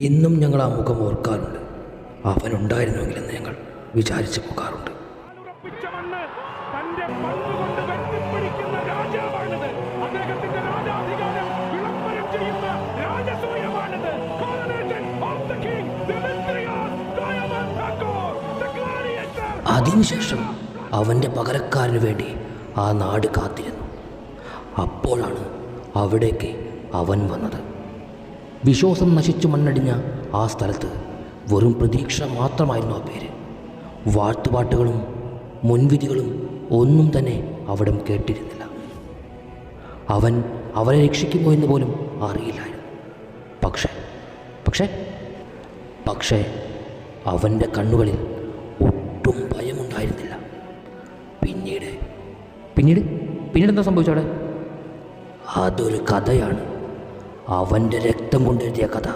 ഇന്നും ഞങ്ങൾ ആ മുഖം ഓർക്കാറുണ്ട്. അവനുണ്ടായിരുന്നുവെങ്കിലെന്ന് ഞങ്ങൾ വിചാരിച്ചു പോകാറുണ്ട്. അതിനുശേഷം അവൻ്റെ പകരക്കാരന് വേണ്ടി ആ നാട് കാത്തിരുന്നു. അപ്പോഴാണ് അവിടേക്ക് അവൻ വന്നത്. വിശ്വാസം നശിച്ചു മണ്ണടിഞ്ഞ ആ സ്ഥലത്ത് വെറും പ്രതീക്ഷ മാത്രമായിരുന്നു ആ പേര്. വാഴ്ത്തുപാട്ടുകളും മുൻവിധികളും ഒന്നും തന്നെ അവിടം കേട്ടിരുന്നില്ല. അവൻ അവരെ രക്ഷിക്കുമോ എന്ന് പോലും അറിയില്ലായിരുന്നു. പക്ഷേ അവൻ്റെ കണ്ണുകളിൽ ഒട്ടും ഭയമുണ്ടായിരുന്നില്ല. പിന്നീട് എന്താ സംഭവിച്ചവിടെ? അതൊരു കഥയാണ്. അവൻ്റെ രക്തം കൊണ്ടെഴുതിയ കഥ.